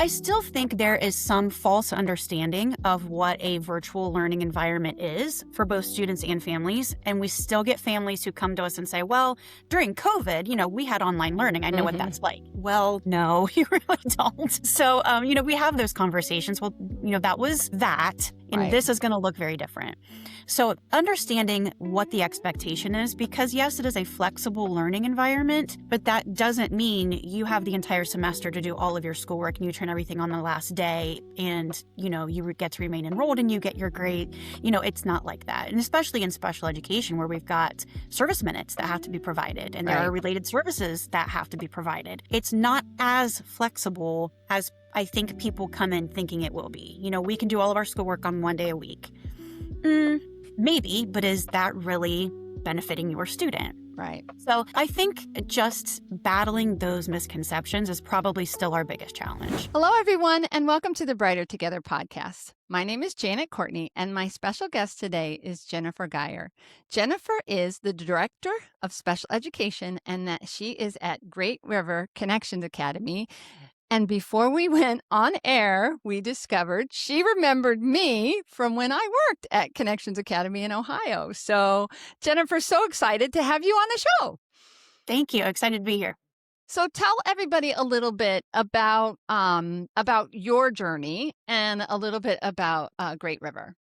I still think there is some false understanding of what a virtual learning environment is for both students and families. And we still get families who come to us and say, well, during COVID, we had online learning. I know what that's like. Well, no, you really don't. So, we have those conversations. Well, that was that. And Right. this is going to look very different. So understanding what the expectation is, because yes, it is a flexible learning environment, but that doesn't mean you have the entire semester to do all of your schoolwork and you turn everything on the last day and, you get to remain enrolled and you get your grade. It's not like that. And especially in special education where we've got service minutes that have to be provided and there Right. are related services that have to be provided. It's not as flexible as I think people come in thinking it will be. We can do all of our schoolwork on one day a week. Maybe, but is that really benefiting your student? Right. So I think just battling those misconceptions is probably still our biggest challenge. Hello, everyone, and welcome to the Brighter Together podcast. My name is Janet Courtney, and my special guest today is Jennifer Geyer. Jennifer is the Director of Special Education, and that she is at Great River Connections Academy. And before we went on air, we discovered she remembered me from when I worked at Connections Academy in Ohio. So, Jennifer, so excited to have you on the show. Thank you. Excited to be here. So tell everybody a little bit about your journey and a little bit about Great River.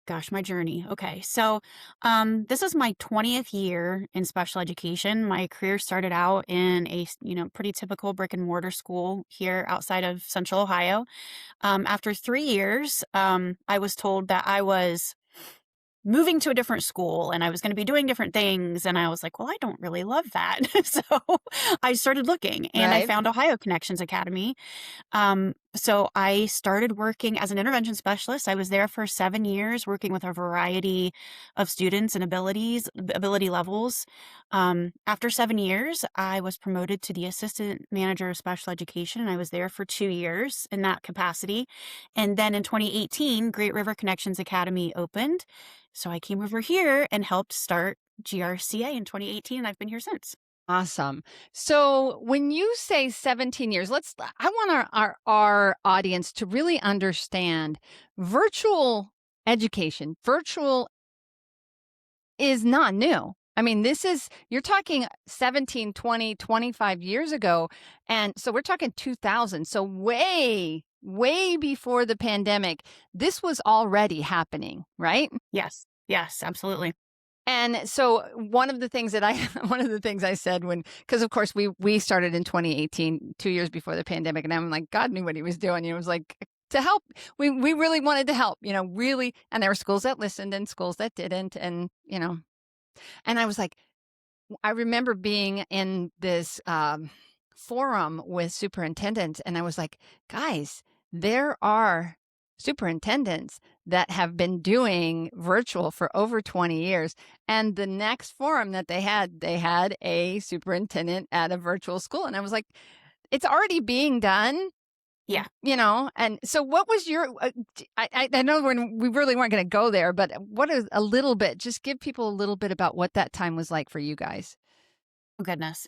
Gosh, my journey. Okay. So this is my 20th year in special education. My career started out in a, pretty typical brick-and-mortar school here outside of Central Ohio. After 3 years, I was told that I was moving to a different school and I was going to be doing different things. And I was like, well, I don't really love that. So I started looking and I Right. found Ohio Connections Academy. So I started working as an intervention specialist. I was there for 7 years, working with a variety of students and ability levels. After 7 years, I was promoted to the assistant manager of special education, and I was there for 2 years in that capacity. And then in 2018, Great River Connections Academy opened. So I came over here and helped start GRCA in 2018, and I've been here since. Awesome. So when you say 17 years, I want our audience to really understand virtual education. Virtual is not new. I mean, you're talking 17, 20, 25 years ago. And so we're talking 2000. So way before the pandemic, this was already happening, right? Yes, absolutely. And so one of the things I said because of course we started in 2018, 2 years before the pandemic, and I'm like, God knew what he was doing. It was like to help. We really wanted to help, really. And there were schools that listened and schools that didn't. And, and I was like, I remember being in this forum with superintendents, and I was like, guys, there are superintendents that have been doing virtual for over 20 years. And the next forum that they had a superintendent at a virtual school. And I was like, it's already being done. Yeah. And so what was your, I know we really weren't going to go there, but what is a little bit, just give people a little bit about what that time was like for you guys. Oh, goodness.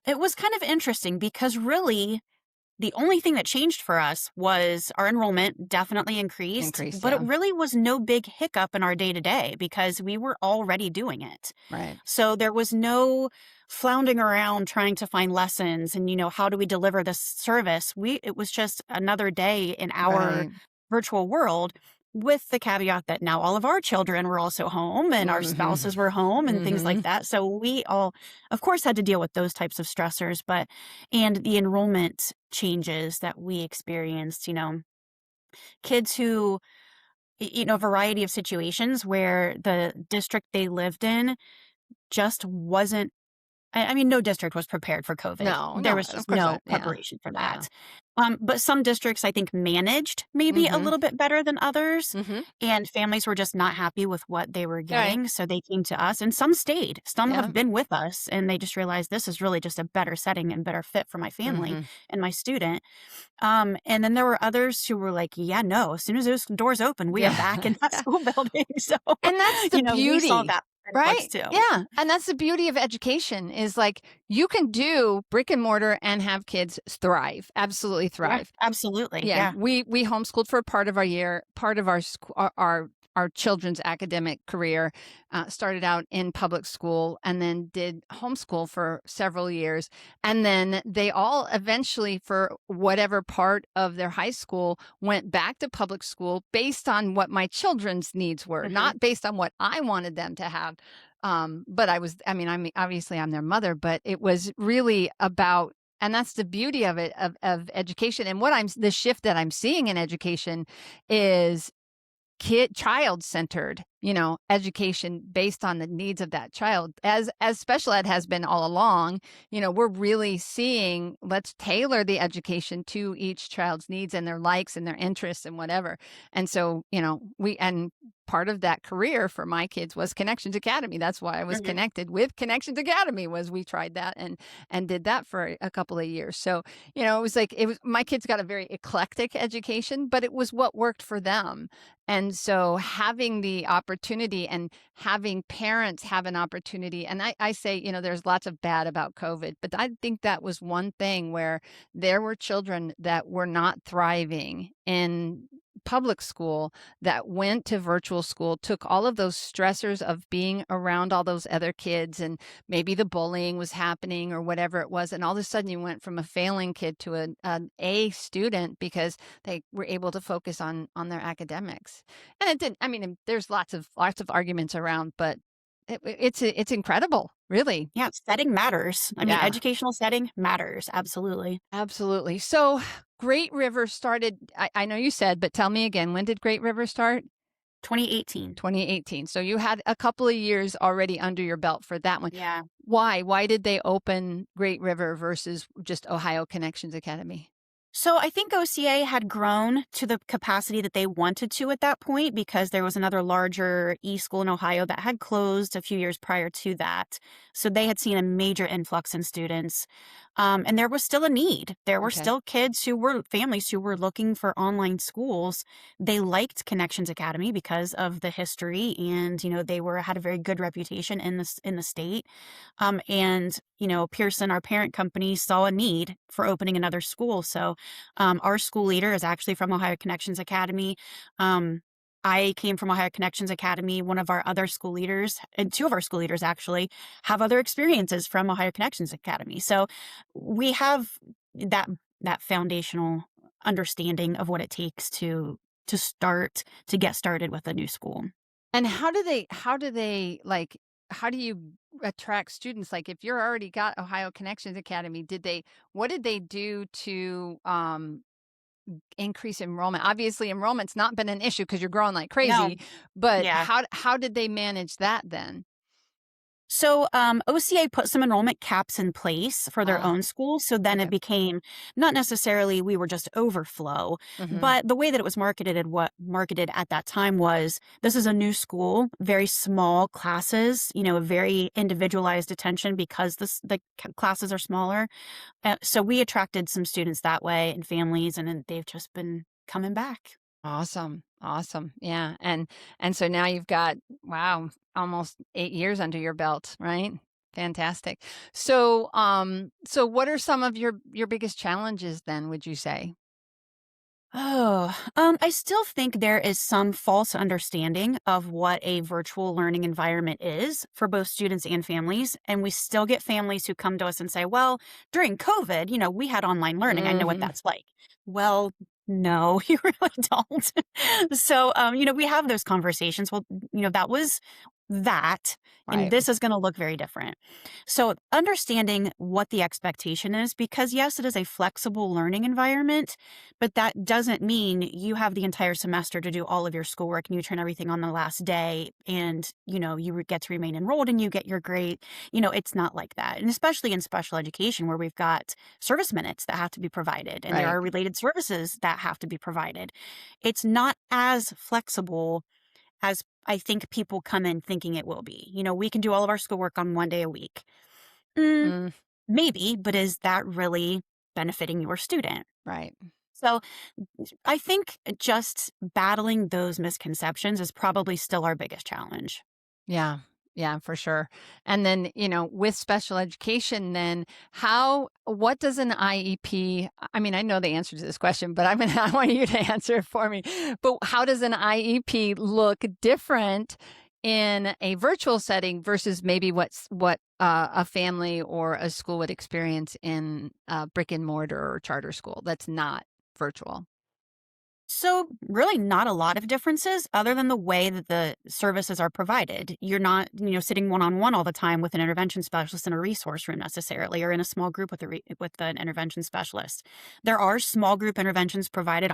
It was kind of interesting because really the only thing that changed for us was our enrollment definitely increased, but it really was no big hiccup in our day-to-day because we were already doing it. Right. So there was no floundering around trying to find lessons and, how do we deliver this service? It was just another day in our virtual world, with the caveat that now all of our children were also home and our spouses were home and things like that. So we all, of course, had to deal with those types of stressors, and the enrollment changes that we experienced, kids who, a variety of situations where the district they lived in just wasn't, no district was prepared for COVID. There was just no preparation for that. But some districts, I think, managed maybe a little bit better than others. And families were just not happy with what they were getting. So they came to us, and some stayed. Some have been with us, and they just realized this is really just a better setting and better fit for my family and my student. And then there were others who were like, yeah, no, as soon as those doors open, we are back in that school building. So, and that's the beauty. We saw that books Right. too. Yeah. And that's the beauty of education is like you can do brick and mortar and have kids thrive, absolutely Yeah, thrive. absolutely. Yeah, Yeah. we homeschooled for a part of our year. Part of our our children's academic career started out in public school, and then did homeschool for several years, and then they all eventually, for whatever part of their high school, went back to public school based on what my children's needs were, Hmm. not based on what I wanted them to have. But I mean, obviously I'm their mother, but it was really about, and that's the beauty of it, of education. And what I'm the shift that I'm seeing in education is child centered, education based on the needs of that child, as special ed has been all along. We're really seeing, let's tailor the education to each child's needs and their likes and their interests and whatever. And so, we, and part of that career for my kids was Connections Academy. That's why I was Hmm. connected with Connections Academy, was we tried that and did that for a couple of years. So, it was like, it was, my kids got a very eclectic education, but it was what worked for them. And so having the opportunity and having parents have an opportunity, and I say, there's lots of bad about COVID, but I think that was one thing where there were children that were not thriving in public school that went to virtual school, took all of those stressors of being around all those other kids, and maybe the bullying was happening or whatever it was. And all of a sudden you went from a failing kid to an A student because they were able to focus on their academics. And it didn't, I mean, there's lots of arguments around, but it's incredible, really. Yeah, setting matters. I mean, Yeah, educational setting matters. Absolutely. absolutely. So Great River started, I know you said, but tell me again, when did Great River start? 2018. 2018. So you had a couple of years already under your belt for that one. Yeah. Why? Why did they open Great River versus just Ohio Connections Academy? So I think OCA had grown to the capacity that they wanted to at that point because there was another larger e-school in Ohio that had closed a few years prior to that. So they had seen a major influx in students. And there was still a need. There were Okay. still families who were looking for online schools. They liked Connections Academy because of the history, and they had a very good reputation in the state. And Pearson, our parent company, saw a need for opening another school. So our school leader is actually from Ohio Connections Academy. Um, I came from Ohio Connections Academy. One of our other school leaders, and two of our school leaders actually, have other experiences from Ohio Connections Academy. So we have that that foundational understanding of what it takes to get started with a new school. And how do you attract students? Like if you're already got Ohio Connections Academy, what did they do to increase enrollment? Obviously enrollment's not been an issue because you're growing like No, crazy, but yeah. how did they manage that then? So OCA put some enrollment caps in place for their Ah, own schools. So then it okay. became not necessarily we were just overflow, Mhm. but the way that it was marketed and what marketed at that time was this is a new school, very small classes, very individualized attention because the classes are smaller. So we attracted some students that way and families, and then they've just been coming back. Awesome. Awesome. Yeah. And so now you've got, wow, almost 8 years under your belt, right? Fantastic. So what are some of your biggest challenges then, would you say? Oh, I still think there is some false understanding of what a virtual learning environment is for both students and families. And we still get families who come to us and say, well, during COVID, we had online learning. I know what Mhm. that's like. Well, no, you really don't. So, we have those conversations. Well, that was that, and Right. this is going to look very different. So, understanding what the expectation is, because yes, it is a flexible learning environment, but that doesn't mean you have the entire semester to do all of your schoolwork and you turn everything on the last day and, get to remain enrolled and you get your grade. It's not like that. And especially in special education where we've got service minutes that have to be provided and there Right. are related services that have to be provided. It's not as flexible as I think people come in thinking it will be. We can do all of our schoolwork on one day a week. Mm, Mm, maybe, but is that really benefiting your student? right. So I think just battling those misconceptions is probably still our biggest challenge. Yeah. Yeah, for sure. And then, with special education, then what does an IEP, I mean, I know the answer to this question, but I want you to answer it for me. But how does an IEP look different in a virtual setting versus maybe what a family or a school would experience in a brick and mortar or charter school that's not virtual? So, really not a lot of differences other than the way that the services are provided. You're not, sitting one-on-one all the time with an intervention specialist in a resource room necessarily or in a small group with with an intervention specialist. There are small group interventions provided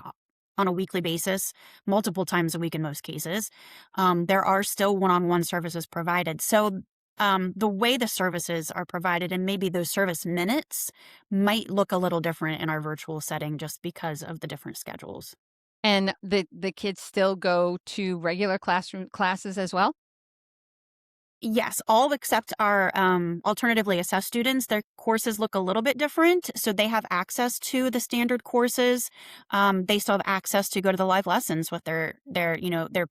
on a weekly basis, multiple times a week in most cases. There are still one-on-one services provided. So, the way the services are provided and maybe those service minutes might look a little different in our virtual setting just because of the different schedules. And the kids still go to regular classroom classes as well? Yes, all except our alternatively assessed students, their courses look a little bit different. So they have access to the standard courses. They still have access to go to the live lessons with their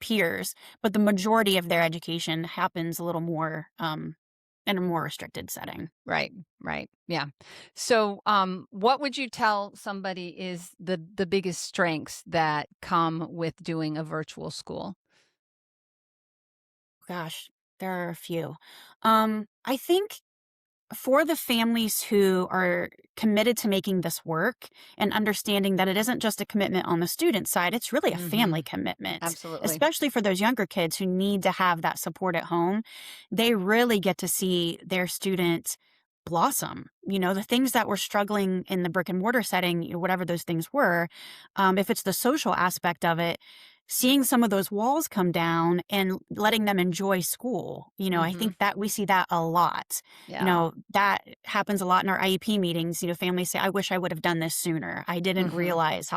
peers. But the majority of their education happens a little more in a more restricted setting. Right, right. Yeah. So, what would you tell somebody is the biggest strengths that come with doing a virtual school? Gosh, there are a few. I think for the families who are committed to making this work and understanding that it isn't just a commitment on the student side, it's really a family Mhm. commitment, Absolutely. especially for those younger kids who need to have that support at home. They really get to see their student blossom. The things that were struggling in the brick and mortar setting, whatever those things were, if it's the social aspect of it, seeing some of those walls come down and letting them enjoy school. I Mhm. think that we see that a lot. Yeah. That happens a lot in our IEP meetings. Families say, I wish I would have done this sooner. I didn't Mhm. realize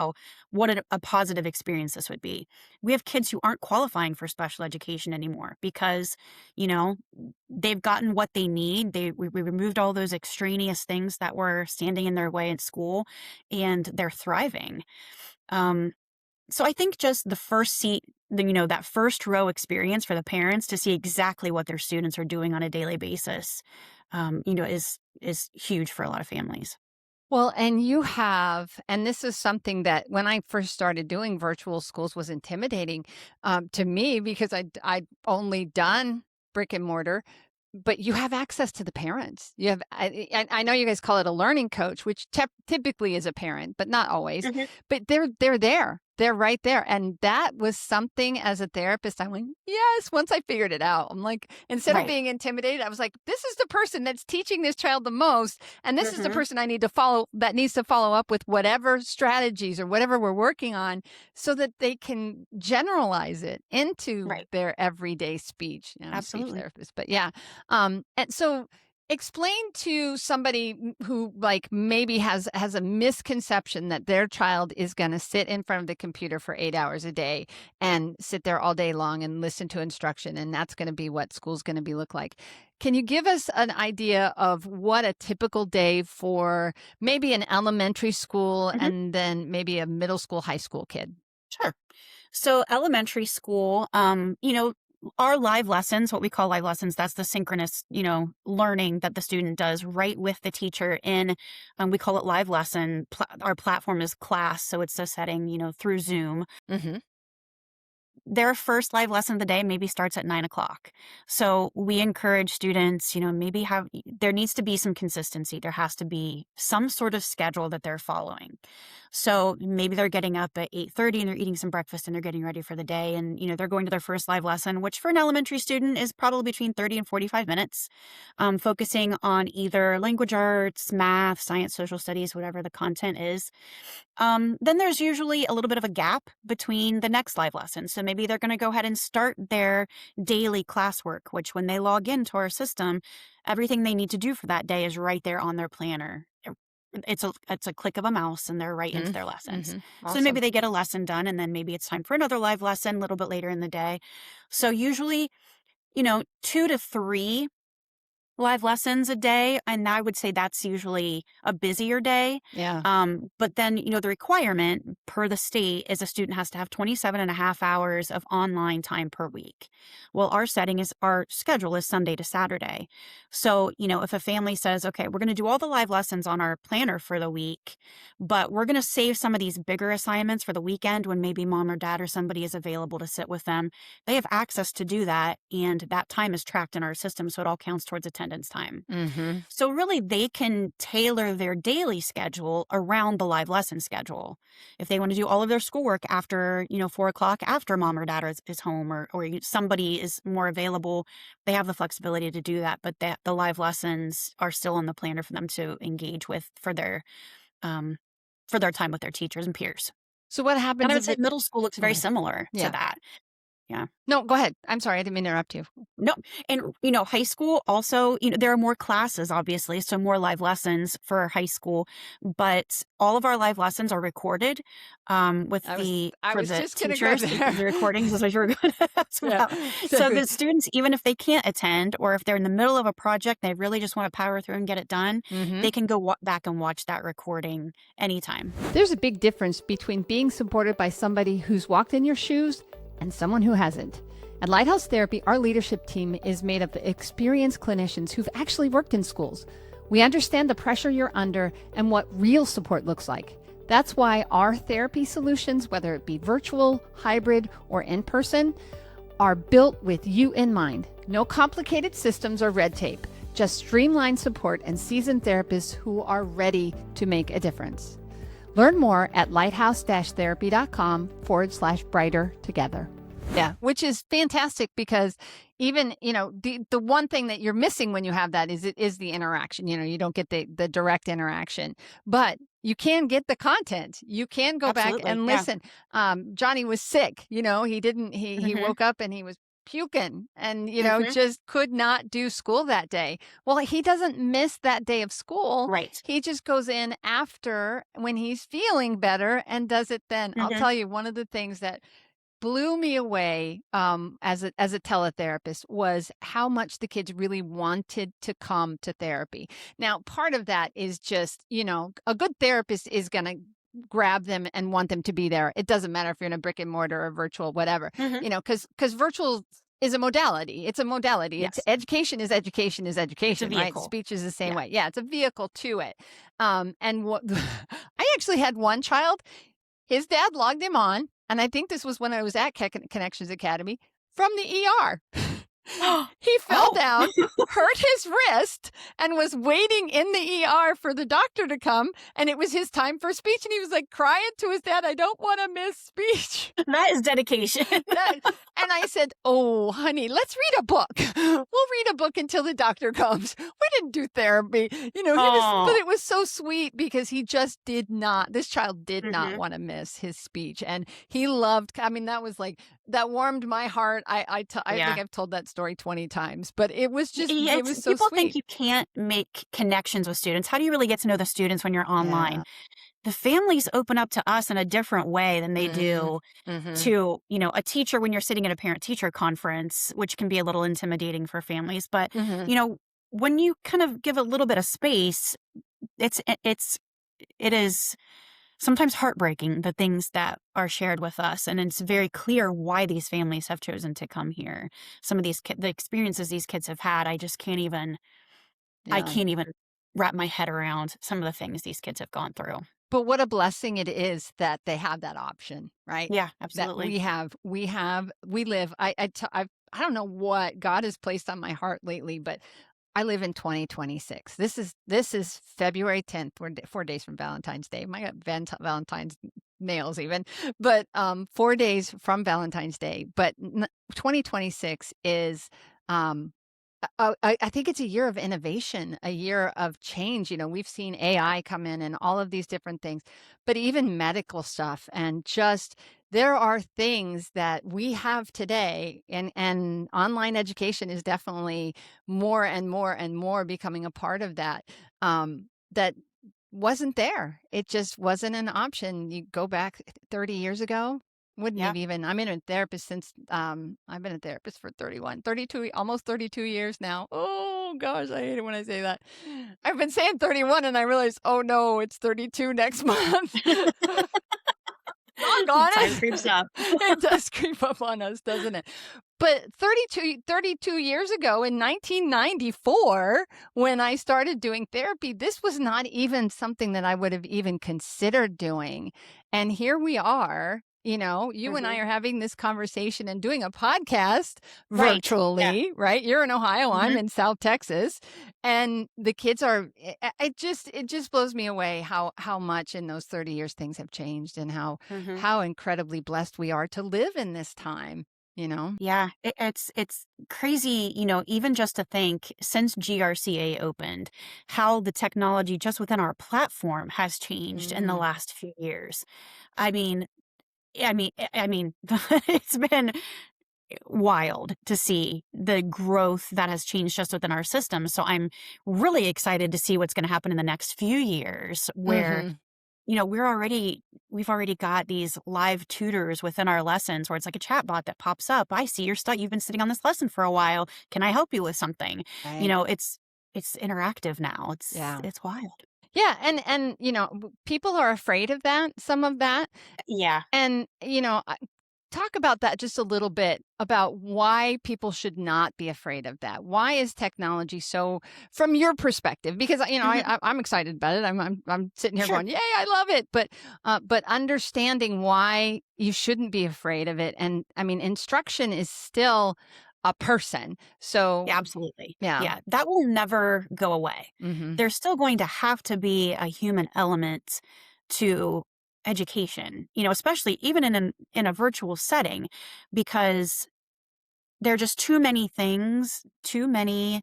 what a positive experience this would be. We have kids who aren't qualifying for special education anymore because, you know, they've gotten what they need. We removed all those extraneous things that were standing in their way at school and they're thriving. Um, so I think just the first seat, that first row experience for the parents to see exactly what their students are doing on a daily basis, is huge for a lot of families. Well, and this is something that when I first started doing virtual schools was intimidating to me because I'd only done brick and mortar, but you have access to the parents. I know you guys call it a learning coach, which typically is a parent, but not always. Mhm. But they're there. They're right there. And that was something as a therapist, I went, yes, once I figured it out. I'm like, instead of Right. being intimidated, I was like, this is the person that's teaching this child the most. And this is the Mhm. person I need to follow that needs to follow up with whatever strategies or whatever we're working on so that they can generalize it into Right. their everyday speech. I'm a speech Absolutely. therapist, but yeah. And so explain to somebody who like maybe has a misconception that their child is going to sit in front of the computer for 8 hours a day and sit there all day long and listen to instruction and that's going to be what school's going to be look like. Can you give us an idea of what a typical day for maybe an elementary school Mhm. and then maybe a middle school, high school kid? Sure. So elementary school, our live lessons, what we call live lessons, that's the synchronous, learning that the student does right with the teacher in, we call it live lesson. Our platform is class. So it's a setting, through Zoom. Mhm. Their first live lesson of the day maybe starts at 9 o'clock. So we encourage students, maybe there needs to be some consistency. There has to be some sort of schedule that they're following. So maybe they're getting up at 8:30 and they're eating some breakfast and they're getting ready for the day. And, they're going to their first live lesson, which for an elementary student is probably between 30 and 45 minutes, focusing on either language arts, math, science, social studies, whatever the content is. Then there's usually a little bit of a gap between the next live lesson. So maybe they're going to go ahead and start their daily classwork, which when they log into our system, everything they need to do for that day is right there on their planner. It's a click of a mouse and they're right into Mhm. their lessons. Mhm. So maybe Awesome. they get a lesson done and then maybe it's time for another live lesson a little bit later in the day. So usually, 2 to 3 live lessons a day, and I would say that's usually a busier day. Yeah. But then, the requirement per the state is a student has to have 27 and a half hours of online time per week. Well, our schedule is Sunday to Saturday. So, if a family says, okay, we're going to do all the live lessons on our planner for the week, but we're going to save some of these bigger assignments for the weekend when maybe mom or dad or somebody is available to sit with them, they have access to do that. And that time is tracked in our system. So it all counts towards attendance time. Mm-hmm. So really they can tailor their daily schedule around the live lesson schedule. If they want to do all of their schoolwork after, 4 o'clock, after mom or dad is home, or somebody is more available, they have the flexibility to do that. But the live lessons are still on the planner for them to engage with um, for their time with their teachers and peers. So what And I happens would if say it middle school looks very Okay. similar to Yeah. that. Yeah. No, go ahead. I'm sorry, I didn't mean to interrupt you. No, and, high school also, there are more classes, obviously, so more live lessons for high school, but all of our live lessons are recorded, I was I for was the just gonna go teachers, there. the recordings is what you were going to ask Yeah. about. So the students, even if they can't attend, or if they're in the middle of a project, they really just want to power through and get it done, Mhm. they can go back and watch that recording anytime. There's a big difference between being supported by somebody who's walked in your shoes and someone who hasn't. At Lighthouse Therapy, our leadership team is made of experienced clinicians who've actually worked in schools. We understand the pressure you're under and what real support looks like. That's why our therapy solutions, whether it be virtual, hybrid, or in person, are built with you in mind. No complicated systems or red tape, just streamlined support and seasoned therapists who are ready to make a difference. Learn more at lighthouse-therapy.com/brighter together. Yeah, which is fantastic because even, the one thing that you're missing when you have that is the interaction. You don't get the direct interaction, but you can get the content. You can go back Absolutely. and Yeah. listen. Johnny was sick, he Hmm. woke up and he was puking and, Hmm. just could not do school that day. Well, he doesn't miss that day of school. Right. He just goes in after when he's feeling better and does it then. I'll Hmm. tell you, one of the things that blew me away as a teletherapist was how much the kids really wanted to come to therapy. Now, part of that is just, a good therapist is going to grab them and want them to be there. It doesn't matter if you're in a brick and mortar or virtual, whatever, Hmm. because virtual is a modality. It's a modality. It's Yes. education is education is It's a education, right? vehicle. Speech is the same Yeah. way. Yeah, it's a vehicle to it. And what I actually had one child, his dad logged him on, and I think this was when I was at Connections Academy, from the ER. He fell Oh. down, hurt his wrist, and was waiting in the ER for the doctor to come, and it was his time for speech, and he was, like, crying to his dad, "I don't wanna miss speech." That is dedication. And I said, "Oh, honey, let's read a book. We'll read a book until the doctor comes." We didn't do therapy. But Oh. it was so sweet because he just this child did not Hmm. want to miss his speech. And he loved, that was like, that warmed my heart. I Yeah. think I've told that story 20 times, but it was Yeah, it was so people think sweet. you can't make connections with students. How do you really get to know the students when you're online? Yeah. The families open up to us in a different way than they Mm-hmm. do Mm-hmm. to, a teacher when you're sitting at a parent-teacher conference, which can be a little intimidating for families. But, Mm-hmm. when you kind of give a little bit of space, it's it is sometimes heartbreaking, the things that are shared with us, and it's very clear why these families have chosen to come here. Some of the experiences these kids have had, I Yeah. can't even wrap my head around some of the things these kids have gone through. But what a blessing it is that they have that option, right? Yeah, That absolutely. we live. I don't know what God has placed on my heart lately, but I live in 2026. This is February 10th. We're 4 days from Valentine's Day. My God, Valentine's nails even, but 4 days from Valentine's Day. But 2026 is um, I think it's a year of innovation, a year of change. We've seen AI come in and all of these different things, but even medical stuff and just there are things that we have today, and online education is definitely more and more and more becoming a part of that. That wasn't there. It just wasn't an option. You go back 30 years ago, wouldn't Yeah. have even I'm in a therapist since I've been a therapist for 32, almost 32 years now. Oh, Oh gosh, I hate it when I say that. I've been saying 31 and I realized, oh no, it's 32 next month. Doggone Time it. creeps up. It does creep up on us, doesn't it? But 32 years ago in 1994, when I started doing therapy, this was not even something that I would have even considered doing. And here we are, you and I Mhm. are having this conversation and doing a podcast Right. Yeah. virtually, right? You're in Ohio, I'm Mhm. in South Texas, and the kids are it just blows me away how much in those 30 years things have changed, and Mhm. how incredibly blessed we are to live in this time, you know? Yeah, it's crazy, even just to think since GRCA opened, how the technology just within our platform has changed in the Mm. last few years. I mean, I mean, it's been wild to see the growth that has changed just within our system. So I'm really excited to see what's going to happen in the next few years where Mhm. we've already got these live tutors within our lessons where it's like a chat bot that pops up. I see your stuff. You've been sitting on this lesson for a while. Can I help you with something? Right. It's interactive now. Yeah. It's wild. Yeah, and, people are afraid of that, some of that, Yeah. and, talk about that just a little bit about why people should not be afraid of that. Why is technology so, from your perspective? Because Hmm. I'm excited about it. I'm sitting here Sure. going, "Yay, I love it!" But understanding why you shouldn't be afraid of it, and I mean, instruction is still a person. So Yeah, absolutely. yeah, Yeah, that will never go away. hmm There's still going to have to be a human element to education, especially even in a virtual setting, because there are just too many things, too many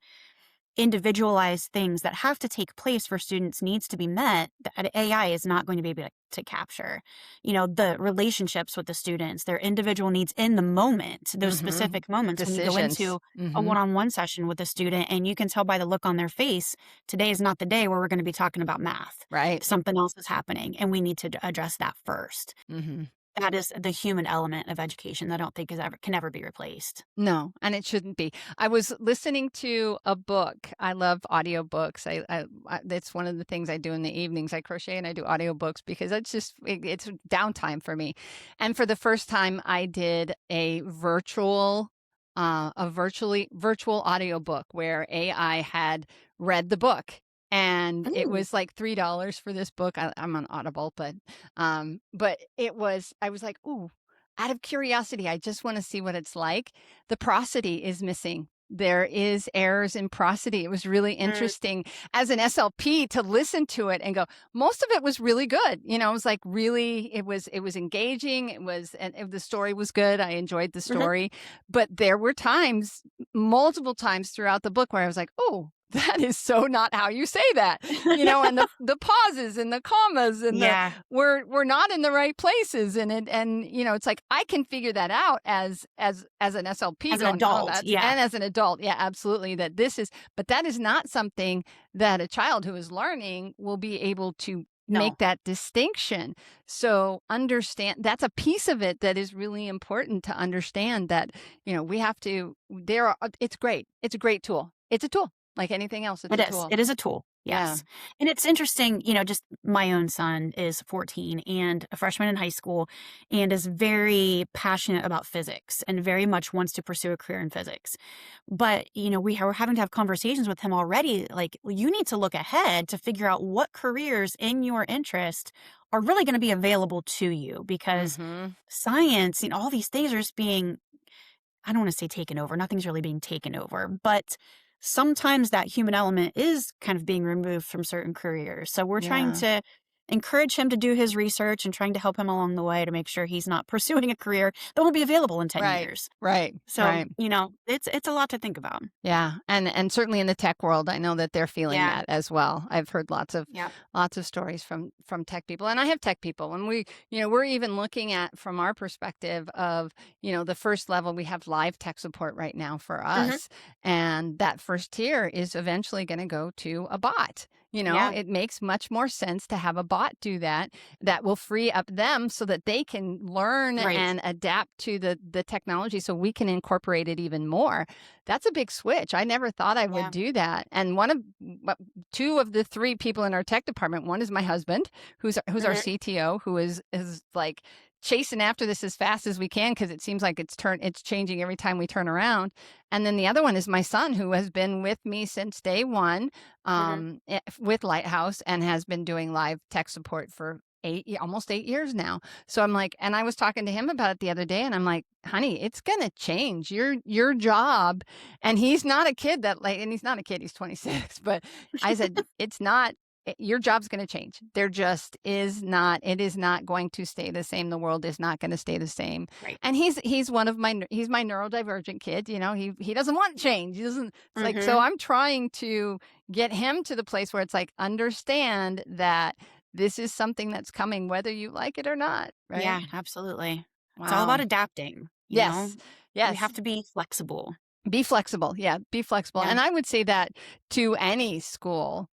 individualized things that have to take place for students' needs to be met that AI is not going to be able to capture. The relationships with the students, their individual needs in the moment, those hmm specific moments when you go decisions. into a one-on-one session with a student and you can tell by the look on their face, today is not the day where we're going to be talking about math. Right. Something else is happening and we need to address that first. hmm That is the human element of education that I don't think can ever be replaced. No, and it shouldn't be. I was listening to a book. I love audiobooks. That's one of the things I do in the evenings. I crochet and I do audiobooks because it's downtime for me. And for the first time I did a virtual audiobook where AI had read the book. And it Mm, was like $3 for this book. I'm on Audible, but I was like, ooh, out of curiosity, I just want to see what it's like. The prosody is missing. There is errors in prosody. It was really mm, interesting as an SLP to listen to it and go, most of it was really good. It was like really, it was engaging. The story was good. I enjoyed the mhm. story, but there were times, multiple times throughout the book where I was like, oh, that is so not how you say that, and the pauses and the commas and Yeah, we're not in the right places, and it's like I can figure that out as an SLP as an going, oh, adult, that's, yeah. and as an adult, yeah, absolutely, but that is not something that a child who is learning will be able to No, make that distinction. So understand, that's a piece of it that is really important to understand, that we have to, it's great, it's a great tool, it's a tool like anything else, it's it a is. tool. It is a tool, Yeah. yes. And it's interesting, just my own son is 14 and a freshman in high school and is very passionate about physics and very much wants to pursue a career in physics. But, we're having to have conversations with him already, like, well, you need to look ahead to figure out what careers in your interest are really going to be available to you because Mm-hmm. science, all these things are just being I don't want to say taken over. Nothing's really being taken over, but sometimes that human element is kind of being removed from certain careers. So we're trying Yeah. to encourage him to do his research and trying to help him along the way to make sure he's not pursuing a career that won't be available in 10 Right. years. Right. So, Right. it's a lot to think about. Yeah, and certainly in the tech world, I know that they're feeling Yeah. that as well. I've heard Yeah. lots of stories from tech people, and I have tech people, and we're even looking at, from our perspective of, the first level, we have live tech support right now for Hmm. us, and that first tier is eventually going to go to a bot. Yeah. It makes much more sense to have a bot do that. That will free up them so that they can learn Right. and adapt to the technology so we can incorporate it even more. That's a big switch. I never thought I would Yeah. do that. And two of the three people in our tech department, one is my husband, who's our Mhm. CTO, who is like chasing after this as fast as we can because it seems like it's changing every time we turn around. And then the other one is my son, who has been with me since day one, Mhm. with Lighthouse, and has been doing live tech support for almost 8 years now. So I'm like, and I was talking to him about it the other day, and I'm like, honey, it's gonna change your job. And he's not a kid and he's not a kid, he's 26. But I said, it's not. Your job's going to change. It is not going to stay the same. The world is not going to stay the same. Right. And he's my neurodivergent kid. He doesn't want change. He doesn't, it's like, so Mhm. I'm trying to get him to the place where it's like, understand that this is something that's coming, whether you like it or not. Right. Yeah, absolutely. It's all about Wow. adapting, you know? Yes. We Yes. have to be flexible. Be flexible. Yeah, be flexible. Yeah. And I would say that to any school,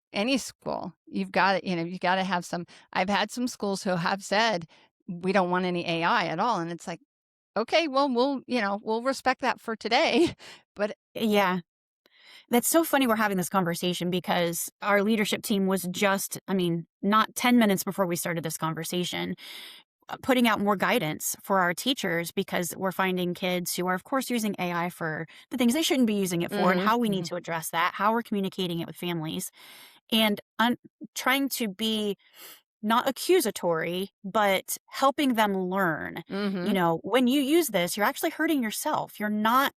you've got to, you got to have some. I've had some schools who have said, we don't want any AI at all. And it's like, okay, well, we'll respect that for today. But Yeah. That's so funny we're having this conversation because our leadership team was just, I mean, not 10 minutes before we started this conversation, putting out more guidance for our teachers because we're finding kids who are, of course, using AI for the things they shouldn't be using it for and mhm, how we need mhm, to address that, how we're communicating it with families, and trying to be not accusatory, but helping them learn. mhm, When you use this, you're actually hurting yourself. You're not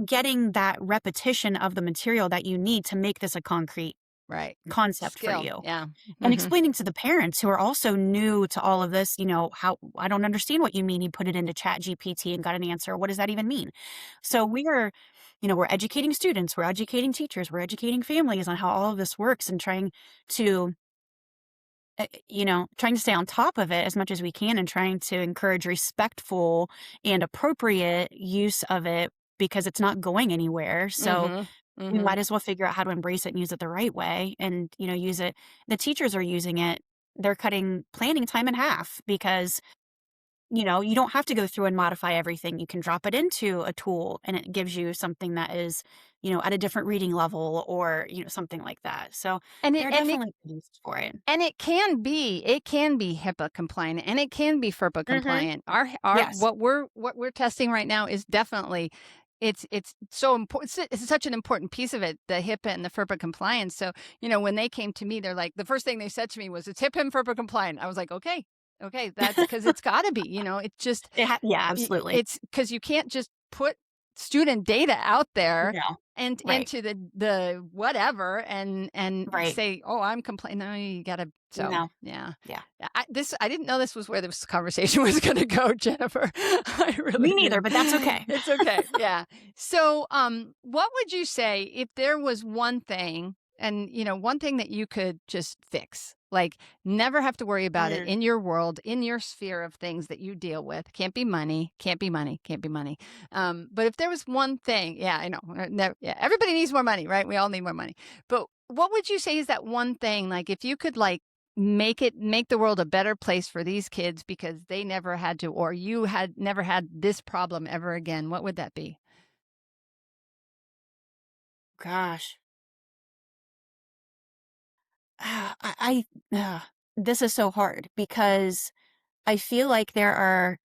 getting that repetition of the material that you need to make this a concrete right. concept for Skill. you. Yeah. And Mhm. explaining to the parents who are also new to all of this, how I don't understand what you mean. You put it into Chat GPT and got an answer. What does that even mean? So we're educating students, we're educating teachers, we're educating families on how all of this works and to trying to stay on top of it as much as we can and trying to encourage respectful and appropriate use of it because it's not going anywhere. So Mhm. we Mhm. might as well figure out how to embrace it and use it the right way and, use it. The teachers are using it. They're cutting planning time in half because, you don't have to go through and modify everything. You can drop it into a tool and it gives you something that is, at a different reading level or, something like that. So And it there are and it definitely uses for it. And it can be HIPAA compliant, and it can be FERPA Hmm. compliant. Our Yes. what we're testing right now is definitely it's so important. It's such an important piece of it, the HIPAA and the FERPA compliance. So, when they came to me, they're like, the first thing they said to me was, "It's HIPAA and FERPA compliant." I was like, "Okay, okay, that's because it's got to be." It's just Yeah, absolutely. it's because you can't just put student data out there No. and Right. into the whatever and Right. say, "Oh, I'm complaining." No, you gotta. So No. yeah. Yeah. Yeah, I didn't know this was where this conversation was going to go, Jennifer. I really Me neither, didn't. but that's okay. It's okay. Yeah. So, what would you say if there was one thing, and one thing that you could just fix, like never have to worry about it Mm. in your world, in your sphere of things that you deal with? Can't be money. Can't be money. Can't be money. But if there was one thing, yeah, I know. Never, yeah, everybody needs more money, right? We all need more money. But what would you say is that one thing? Like, if you could, like, make the world a better place for these kids because they never had to, or you had never had this problem ever again, what would that be? Gosh. This is so hard because I feel like there are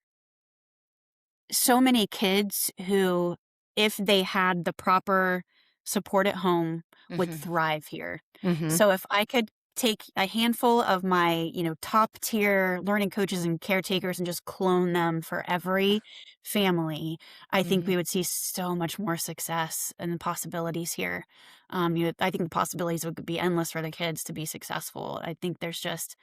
so many kids who, if they had the proper support at home, would Mhm. thrive here. Mhm. So if I could take a handful of my, top tier learning coaches and caretakers and just clone them for every family, I think Mhm. we would see so much more success and possibilities here. I think the possibilities would be endless for the kids to be successful. I think there's just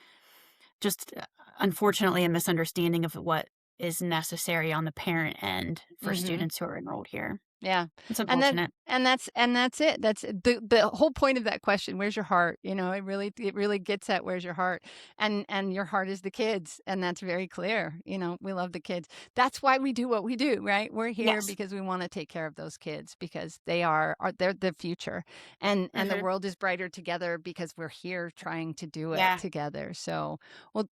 unfortunately a misunderstanding of what is necessary on the parent end for Mhm. students who are enrolled here. Yeah. It's And that unfortunate. and that's it. That's the whole point of that question, where's your heart? It really gets at where's your heart. And your heart is the kids, and that's very clear. We love the kids. That's why we do what we do, right? We're here Yes. because we want to take care of those kids because they're the future. And the Mhm. world is brighter together because we're here trying to do it Yeah. together. So, well,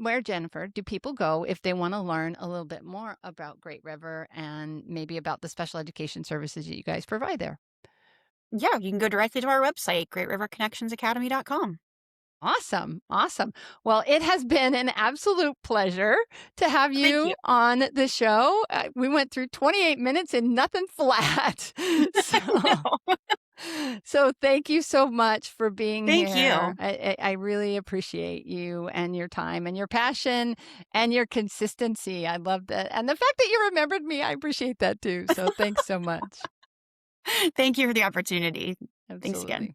where, Jennifer, do people go if they want to learn a little bit more about Great River and maybe about the special education services that you guys provide there? Yeah, you can go directly to our website, greatriverconnectionsacademy.com. Awesome. Awesome. Well, it has been an absolute pleasure to have Thank you you. on the show. We went through 28 minutes and nothing flat. So, No. so thank you so much for being Thank here. you. I really appreciate you and your time and your passion and your consistency. I love that. And the fact that you remembered me, I appreciate that too. So thanks so much. Thank you for the opportunity. Thanks again. Absolutely.